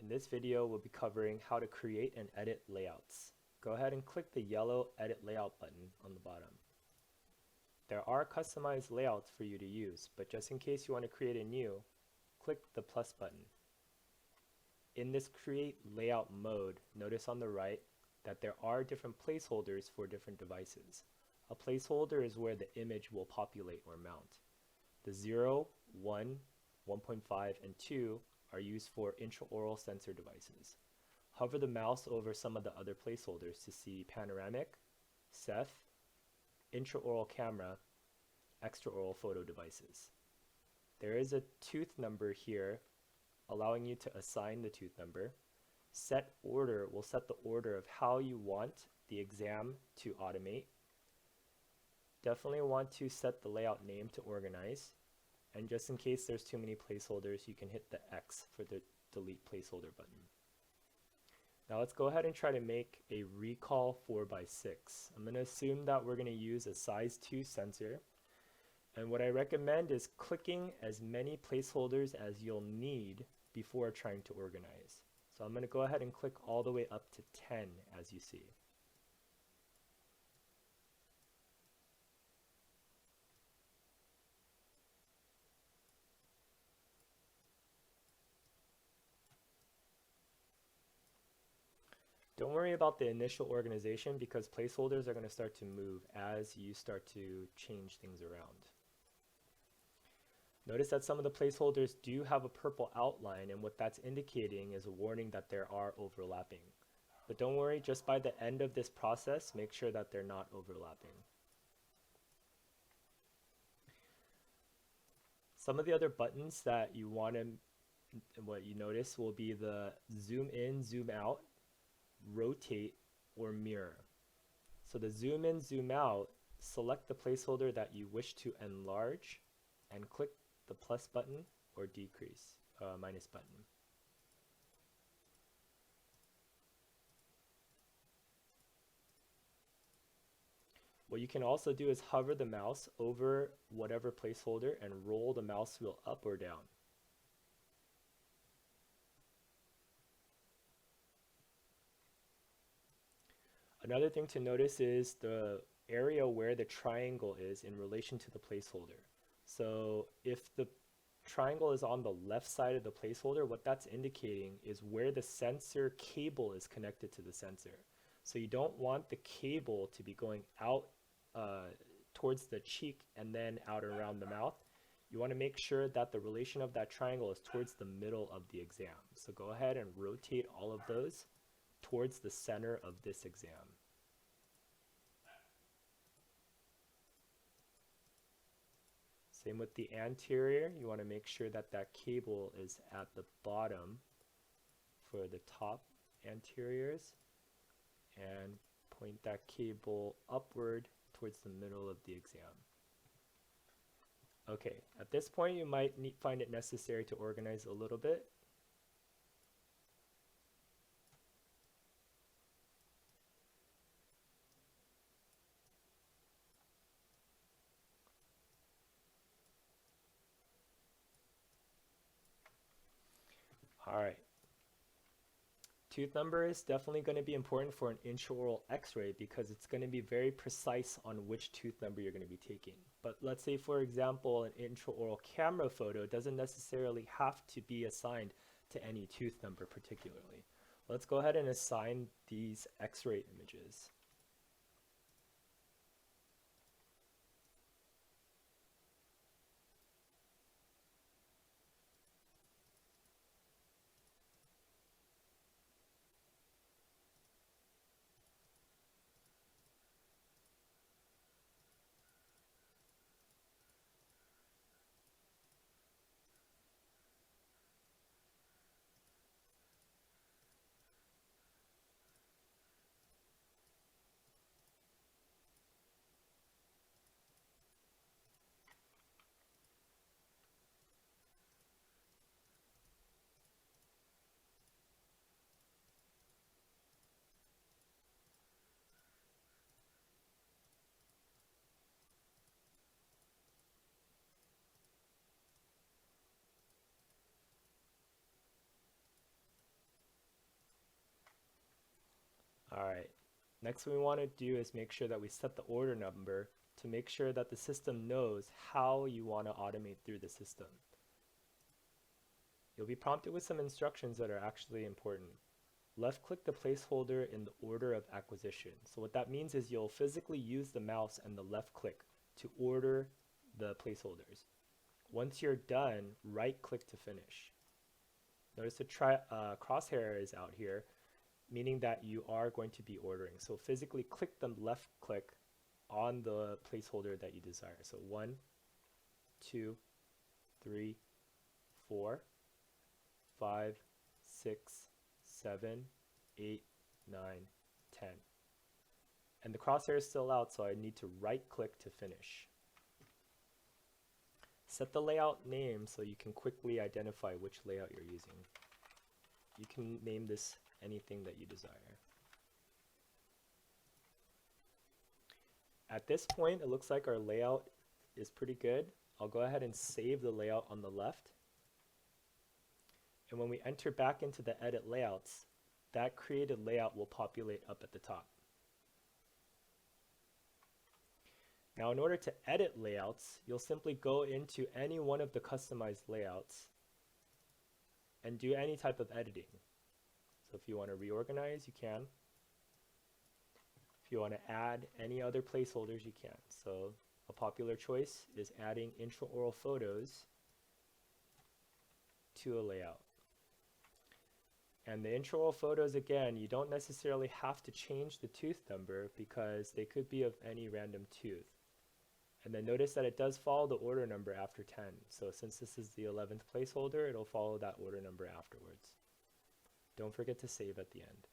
In this video, we'll be covering how to create and edit layouts. Go ahead and click the yellow Edit Layout button on the bottom. There are customized layouts for you to use, but just in case you want to create a new, click the plus button. In this Create Layout mode, notice on the right that there are different placeholders for different devices. A placeholder is where the image will populate or mount. The 0, 1, 1.5, and 2 are used for intraoral sensor devices. Hover the mouse over some of the other placeholders to see panoramic, Ceph, intraoral camera, extraoral photo devices. There is a tooth number here allowing you to assign the tooth number. Set order will set the order of how you want the exam to automate. Definitely want to set the layout name to organize. And just in case there's too many placeholders, you can hit the X for the delete placeholder button. Now let's go ahead and try to make a recall 4x6. I'm going to assume that we're going to use a size 2 sensor. And what I recommend is clicking as many placeholders as you'll need before trying to organize. So I'm going to go ahead and click all the way up to 10 as you see. Don't worry about the initial organization because placeholders are going to start to move as you start to change things around. Notice that some of the placeholders do have a purple outline, and what that's indicating is a warning that there are overlapping. But don't worry, just by the end of this process, make sure that they're not overlapping. Some of the other buttons that you want to, what you notice will be the zoom in, zoom out, rotate, or mirror. So the zoom in, zoom out, select the placeholder that you wish to enlarge and click the plus button or decrease, minus button. What you can also do is hover the mouse over whatever placeholder and roll the mouse wheel up or down. Another thing to notice is the area where the triangle is in relation to the placeholder. So if the triangle is on the left side of the placeholder, what that's indicating is where the sensor cable is connected to the sensor. So you don't want the cable to be going out towards the cheek and then out around the mouth. You want to make sure that the relation of that triangle is towards the middle of the exam. So go ahead and rotate all of those towards the center of this exam. Same with the anterior, you want to make sure that that cable is at the bottom for the top anteriors and point that cable upward towards the middle of the exam. Okay, at this point you might find it necessary to organize a little bit. Alright. Tooth number is definitely going to be important for an intraoral x-ray because it's going to be very precise on which tooth number you're going to be taking. But let's say, for example, an intraoral camera photo doesn't necessarily have to be assigned to any tooth number particularly. Let's go ahead and assign these x-ray images. Next we want to do is make sure that we set the order number to make sure that the system knows how you want to automate through the system. You'll be prompted with some instructions that are actually important. Left click the placeholder in the order of acquisition. So what that means is you'll physically use the mouse and the left click to order the placeholders. Once you're done, right click to finish. Notice the crosshair is out here, meaning that you are going to be ordering. So physically click the left click on the placeholder that you desire. So 1, 2, 3, 4, 5, 6, 7, 8, 9, 10. And the crosshair is still out, so I need to right click to finish. Set the layout name so you can quickly identify which layout you're using. You can name this anything that you desire. At this point, it looks like our layout is pretty good. I'll go ahead and save the layout on the left. And when we enter back into the edit layouts, that created layout will populate up at the top. Now in order to edit layouts, you'll simply go into any one of the customized layouts and do any type of editing. So if you want to reorganize, you can. If you want to add any other placeholders, you can. So a popular choice is adding intraoral photos to a layout. And the intraoral photos, again, you don't necessarily have to change the tooth number because they could be of any random tooth. And then notice that it does follow the order number after 10. So since this is the 11th placeholder, it'll follow that order number afterwards. Don't forget to save at the end.